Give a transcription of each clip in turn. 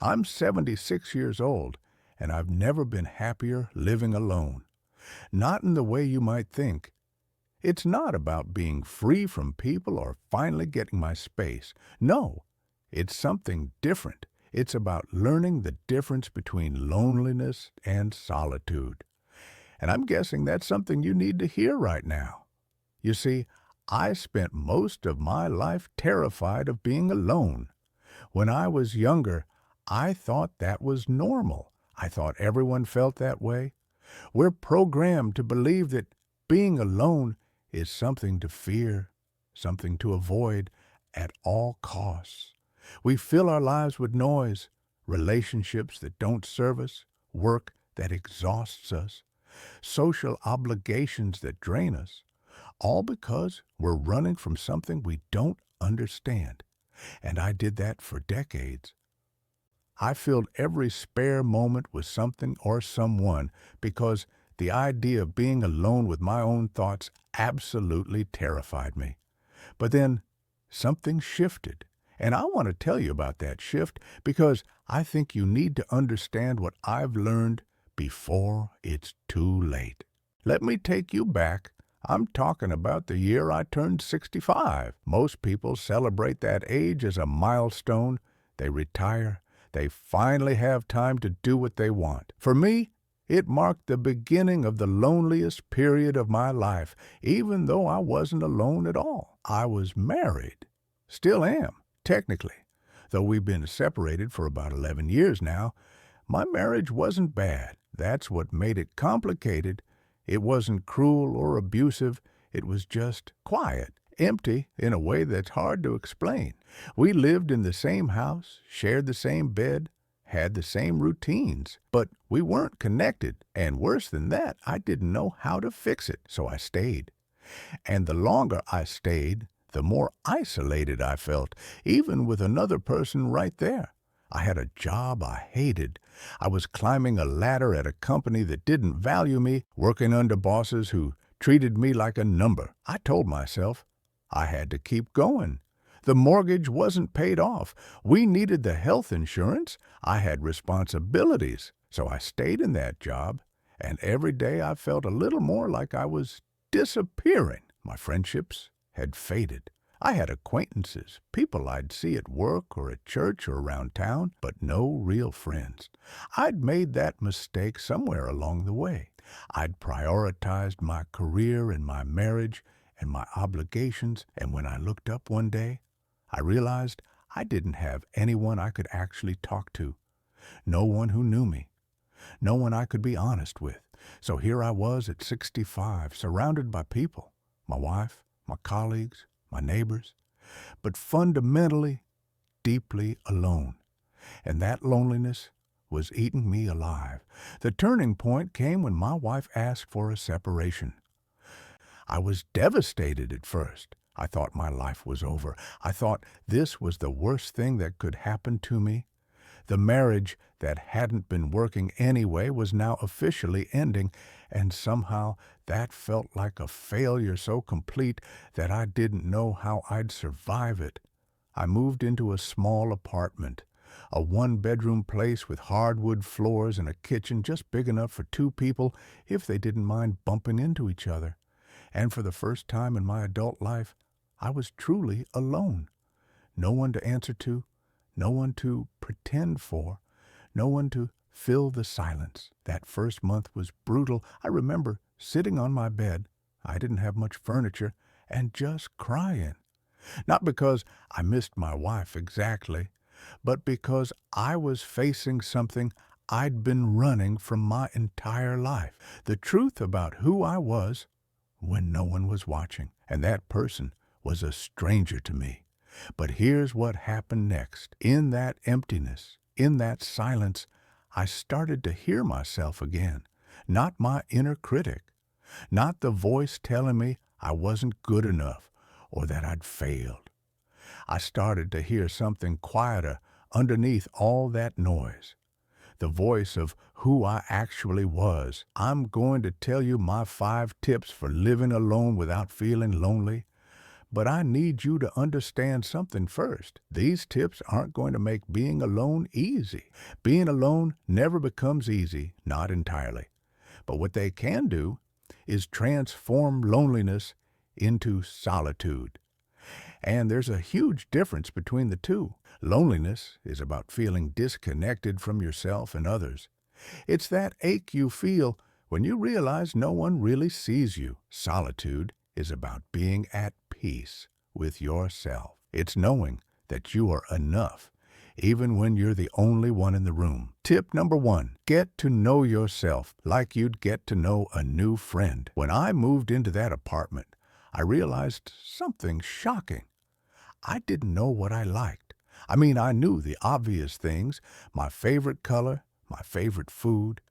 I'm 76 years old, and I've never been happier living alone. Not in the way you might think. It's not about being free from people or finally getting my space. No, it's something different. It's about learning the difference between loneliness and solitude. And I'm guessing that's something you need to hear right now. You see, I spent most of my life terrified of being alone. When I was younger, I thought that was normal. I thought everyone felt that way. We're programmed to believe that being alone is something to fear, something to avoid at all costs. We fill our lives with noise, relationships that don't serve us, work that exhausts us, social obligations that drain us, all because we're running from something we don't understand. And I did that for decades. I filled every spare moment with something or someone because the idea of being alone with my own thoughts absolutely terrified me. But then something shifted, and I want to tell you about that shift because I think you need to understand what I've learned before it's too late. Let me take you back. I'm talking about the year I turned 65. Most people celebrate that age as a milestone. They retire. They finally have time to do what they want. For me, it marked the beginning of the loneliest period of my life, even though I wasn't alone at all. I was married. Still am, technically. Though we've been separated for about 11 years now, my marriage wasn't bad. That's what made it complicated. It wasn't cruel or abusive. It was just quiet, empty in a way that's hard to explain. We lived in the same house, shared the same bed, had the same routines, but we weren't connected. And worse than that, I didn't know how to fix it, so I stayed. And the longer I stayed, the more isolated I felt, even with another person right there. I had a job I hated. I was climbing a ladder at a company that didn't value me, working under bosses who treated me like a number. I told myself I had to keep going. The mortgage wasn't paid off. We needed the health insurance. I had responsibilities. So I stayed in that job, and every day I felt a little more like I was disappearing. My friendships had faded. I had acquaintances, people I'd see at work or at church or around town, but no real friends. I'd made that mistake somewhere along the way. I'd prioritized my career and my marriage and my obligations, and when I looked up one day, I realized I didn't have anyone I could actually talk to. No one who knew me. No one I could be honest with. So here I was at 65, surrounded by people, my wife, my colleagues, my neighbors, but fundamentally, deeply alone. And that loneliness was eating me alive. The turning point came when my wife asked for a separation. I was devastated at first. I thought my life was over. I thought this was the worst thing that could happen to me. The marriage that hadn't been working anyway was now officially ending, and somehow that felt like a failure so complete that I didn't know how I'd survive it. I moved into a small apartment, a one-bedroom place with hardwood floors and a kitchen just big enough for two people if they didn't mind bumping into each other. And for the first time in my adult life, I was truly alone. No one to answer to, no one to pretend for, no one to fill the silence. That first month was brutal. I remember sitting on my bed, I didn't have much furniture, and just crying. Not because I missed my wife exactly, but because I was facing something I'd been running from my entire life. The truth about who I was when no one was watching, and that person was a stranger to me. But here's what happened next. In that emptiness, in that silence, I started to hear myself again. Not my inner critic. Not the voice telling me I wasn't good enough or that I'd failed. I started to hear something quieter underneath all that noise. The voice of who I actually was. I'm going to tell you my 5 tips for living alone without feeling lonely. But I need you to understand something first. These tips aren't going to make being alone easy. Being alone never becomes easy, not entirely. But what they can do is transform loneliness into solitude. And there's a huge difference between the two. Loneliness is about feeling disconnected from yourself and others. It's that ache you feel when you realize no one really sees you. Solitude is about being at peace with yourself. It's knowing that you are enough, even when you're the only one in the room. Tip number 1, get to know yourself like you'd get to know a new friend. When I moved into that apartment, I realized something shocking. I didn't know what I liked. I mean, I knew the obvious things, my favorite color, my favorite food,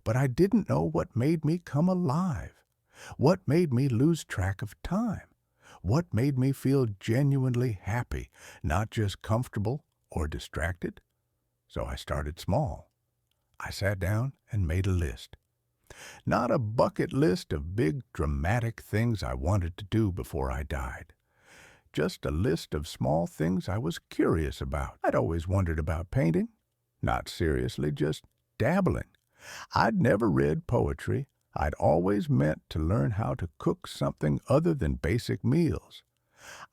but I didn't know what made me come alive, what made me lose track of time, what made me feel genuinely happy, not just comfortable or distracted. So I started small. I sat down and made a list. Not a bucket list of big, dramatic things I wanted to do before I died. Just a list of small things I was curious about. I'd always wondered about painting. Not seriously, just dabbling. I'd never read poetry. I'd always meant to learn how to cook something other than basic meals.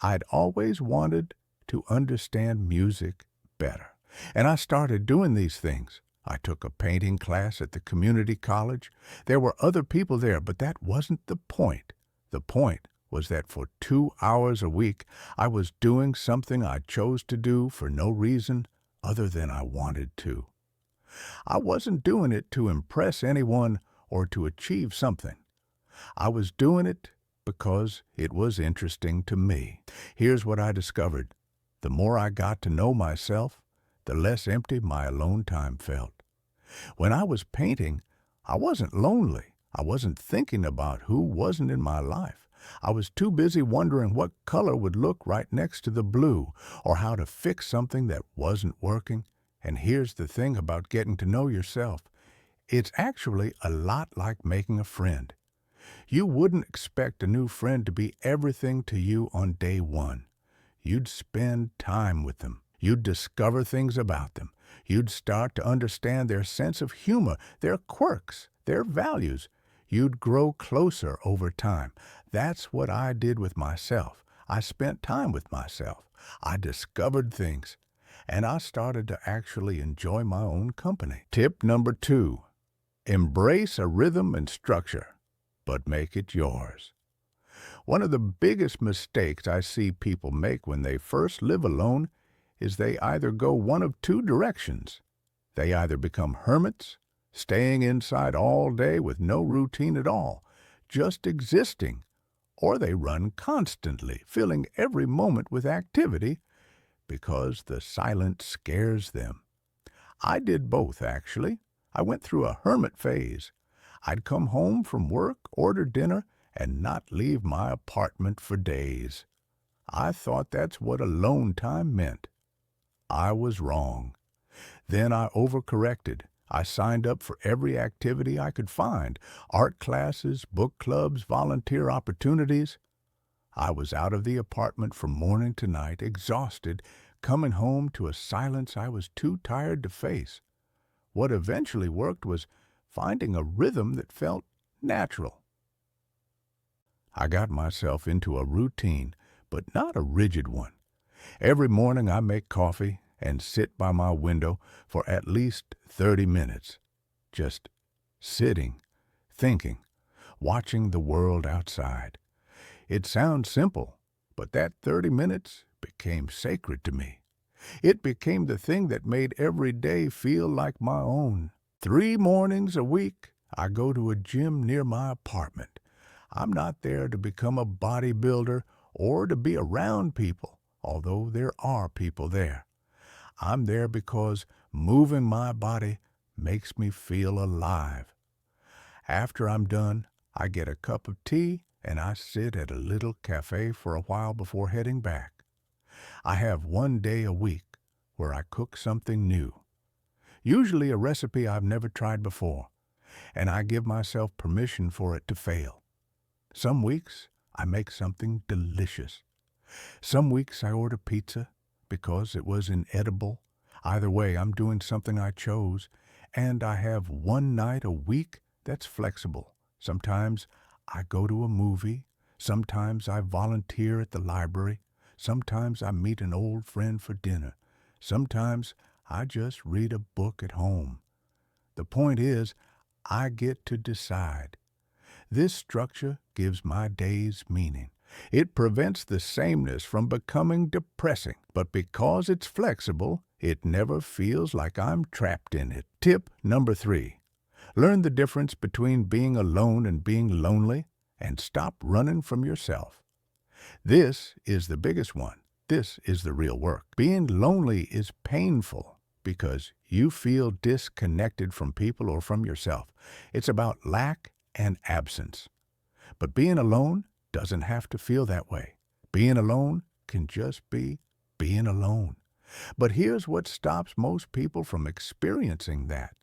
I'd always wanted to understand music better. And I started doing these things. I took a painting class at the community college. There were other people there, but that wasn't the point. The point was that for 2 hours a week, I was doing something I chose to do for no reason other than I wanted to. I wasn't doing it to impress anyone or to achieve something. I was doing it because it was interesting to me. Here's what I discovered. The more I got to know myself, the less empty my alone time felt. When I was painting, I wasn't lonely. I wasn't thinking about who wasn't in my life. I was too busy wondering what color would look right next to the blue or how to fix something that wasn't working. And here's the thing about getting to know yourself. It's actually a lot like making a friend. You wouldn't expect a new friend to be everything to you on day one. You'd spend time with them. You'd discover things about them. You'd start to understand their sense of humor, their quirks, their values. You'd grow closer over time. That's what I did with myself. I spent time with myself. I discovered things. And I started to actually enjoy my own company. Tip number 2, embrace a rhythm and structure, but make it yours. One of the biggest mistakes I see people make when they first live alone is they either go one of two directions. They either become hermits, staying inside all day with no routine at all, just existing, or they run constantly, filling every moment with activity because the silence scares them. I did both, actually. I went through a hermit phase. I'd come home from work, order dinner, and not leave my apartment for days. I thought that's what alone time meant. I was wrong. Then I overcorrected. I signed up for every activity I could find, art classes, book clubs, volunteer opportunities. I was out of the apartment from morning to night, exhausted, coming home to a silence I was too tired to face. What eventually worked was finding a rhythm that felt natural. I got myself into a routine, but not a rigid one. Every morning I make coffee and sit by my window for at least 30 minutes, just sitting, thinking, watching the world outside. It sounds simple, but that 30 minutes became sacred to me. It became the thing that made every day feel like my own. 3 mornings a week, I go to a gym near my apartment. I'm not there to become a bodybuilder or to be around people, although there are people there. I'm there because moving my body makes me feel alive. After I'm done, I get a cup of tea and I sit at a little cafe for a while before heading back. I have 1 day a week where I cook something new, usually a recipe I've never tried before, and I give myself permission for it to fail. Some weeks, I make something delicious. Some weeks I order pizza because it was inedible. Either way, I'm doing something I chose, and I have one night a week that's flexible. Sometimes I go to a movie. Sometimes I volunteer at the library. Sometimes I meet an old friend for dinner. Sometimes I just read a book at home. The point is, I get to decide. This structure gives my days meaning. It prevents the sameness from becoming depressing, but because it's flexible, it never feels like I'm trapped in it. Tip number 3. Learn the difference between being alone and being lonely, and stop running from yourself. This is the biggest one. This is the real work. Being lonely is painful because you feel disconnected from people or from yourself. It's about lack and absence. But being alone doesn't have to feel that way. Being alone can just be being alone. But here's what stops most people from experiencing that.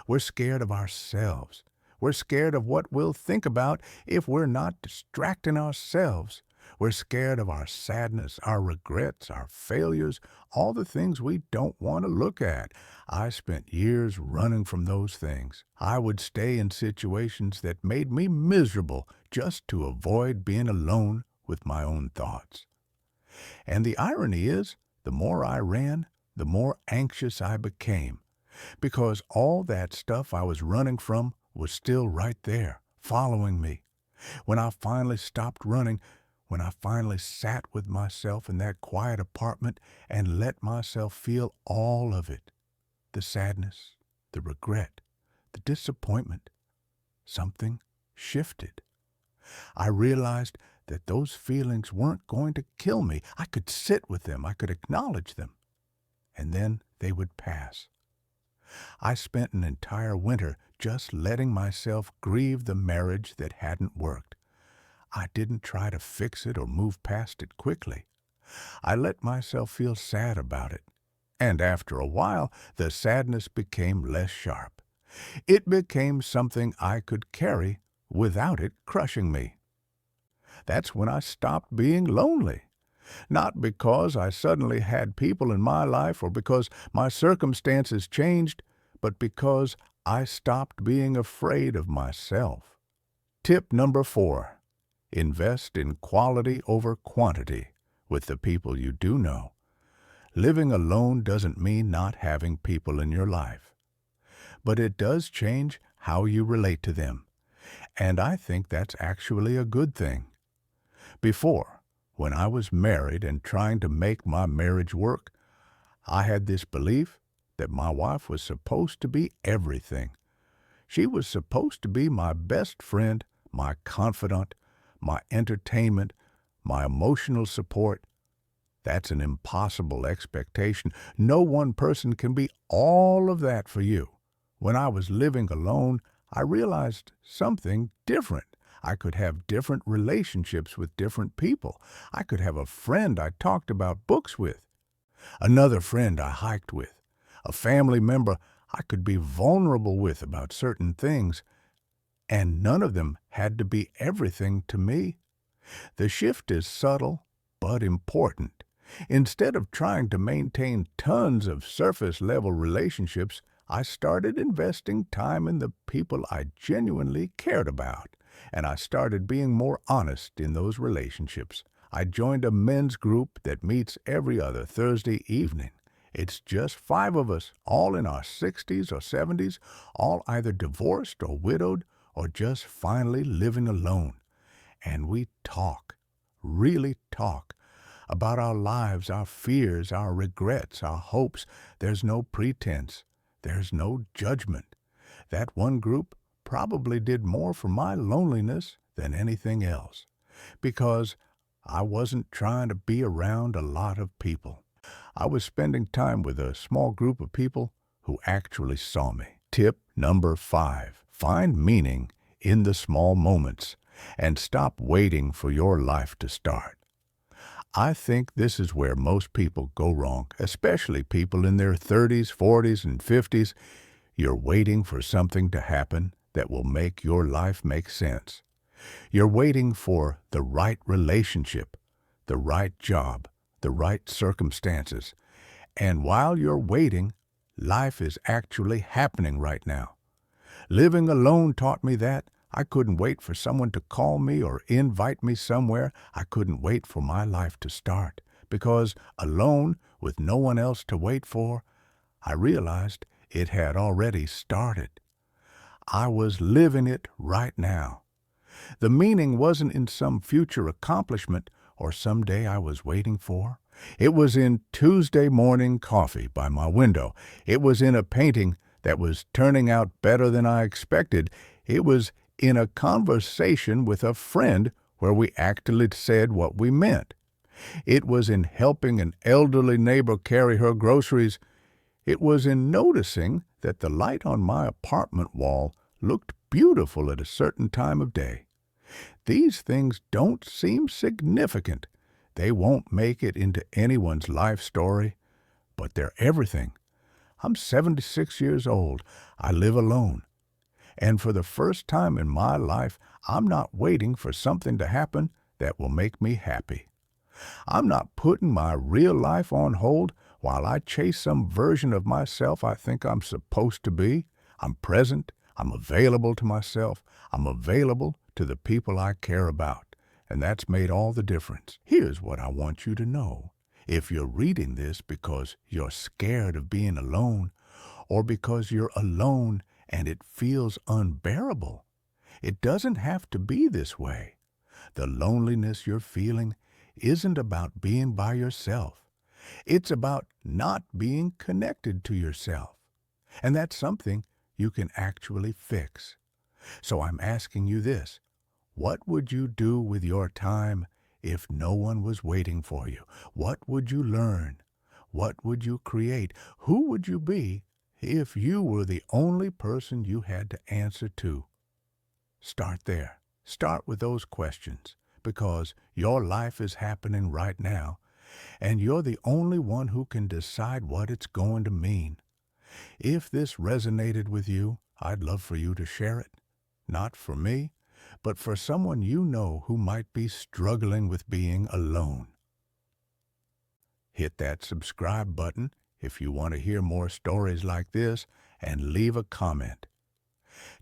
We're scared of ourselves. We're scared of what we'll think about if we're not distracting ourselves. We're scared of our sadness, our regrets, our failures, all the things we don't want to look at. I spent years running from those things. I would stay in situations that made me miserable just to avoid being alone with my own thoughts. And the irony is, the more I ran, the more anxious I became, because all that stuff I was running from was still right there, following me. When I finally stopped running, when I finally sat with myself in that quiet apartment and let myself feel all of it, the sadness, the regret, the disappointment, something shifted. I realized that those feelings weren't going to kill me. I could sit with them, I could acknowledge them, and then they would pass. I spent an entire winter just letting myself grieve the marriage that hadn't worked. I didn't try to fix it or move past it quickly. I let myself feel sad about it. And after a while, the sadness became less sharp. It became something I could carry without it crushing me. That's when I stopped being lonely. Not because I suddenly had people in my life or because my circumstances changed, but because I stopped being afraid of myself. Tip number 4. Invest in quality over quantity with the people you do know. Living alone doesn't mean not having people in your life, but it does change how you relate to them. And I think that's actually a good thing. Before, when I was married and trying to make my marriage work, I had this belief that my wife was supposed to be everything. She was supposed to be my best friend, my confidant, my entertainment, my emotional support. That's an impossible expectation. No one person can be all of that for you. When I was living alone, I realized something different. I could have different relationships with different people. I could have a friend I talked about books with, another friend I hiked with, a family member I could be vulnerable with about certain things, and none of them had to be everything to me. The shift is subtle but important. Instead of trying to maintain tons of surface-level relationships, I started investing time in the people I genuinely cared about, and I started being more honest in those relationships. I joined a men's group that meets every other Thursday evening. It's just 5 of us, all in our 60s or 70s, all either divorced or widowed or just finally living alone. And we talk, really talk, about our lives, our fears, our regrets, our hopes. There's no pretense. There's no judgment. That one group probably did more for my loneliness than anything else, because I wasn't trying to be around a lot of people. I was spending time with a small group of people who actually saw me. Tip number 5. Find meaning in the small moments and stop waiting for your life to start. I think this is where most people go wrong, especially people in their 30s, 40s, and 50s. You're waiting for something to happen that will make your life make sense. You're waiting for the right relationship, the right job, the right circumstances. And while you're waiting, life is actually happening right now. Living alone taught me that. I couldn't wait for someone to call me or invite me somewhere. I couldn't wait for my life to start, because alone, with no one else to wait for, I realized it had already started. I was living it right now. The meaning wasn't in some future accomplishment or some day I was waiting for. It was in Tuesday morning coffee by my window. It was in a painting that was turning out better than I expected. It was in a conversation with a friend where we actually said what we meant. It was in helping an elderly neighbor carry her groceries. It was in noticing that the light on my apartment wall looked beautiful at a certain time of day. These things don't seem significant. They won't make it into anyone's life story, but they're everything. I'm 76 years old. I live alone. And for the first time in my life, I'm not waiting for something to happen that will make me happy. I'm not putting my real life on hold while I chase some version of myself I think I'm supposed to be. I'm present. I'm available to myself. I'm available to the people I care about. And that's made all the difference. Here's what I want you to know. If you're reading this because you're scared of being alone, or because you're alone and it feels unbearable, it doesn't have to be this way. The loneliness you're feeling isn't about being by yourself. It's about not being connected to yourself. And that's something you can actually fix. So I'm asking you this. What would you do with your time if no one was waiting for you? What would you learn? What would you create? Who would you be if you were the only person you had to answer to? Start there. Start with those questions, because your life is happening right now, and you're the only one who can decide what it's going to mean. If this resonated with you, I'd love for you to share it. Not for me, but for someone you know who might be struggling with being alone. Hit that subscribe button if you want to hear more stories like this, and leave a comment.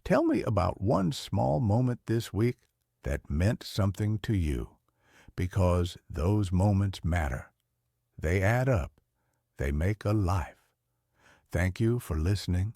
Tell me about one small moment this week that meant something to you, because those moments matter. They add up. They make a life. Thank you for listening.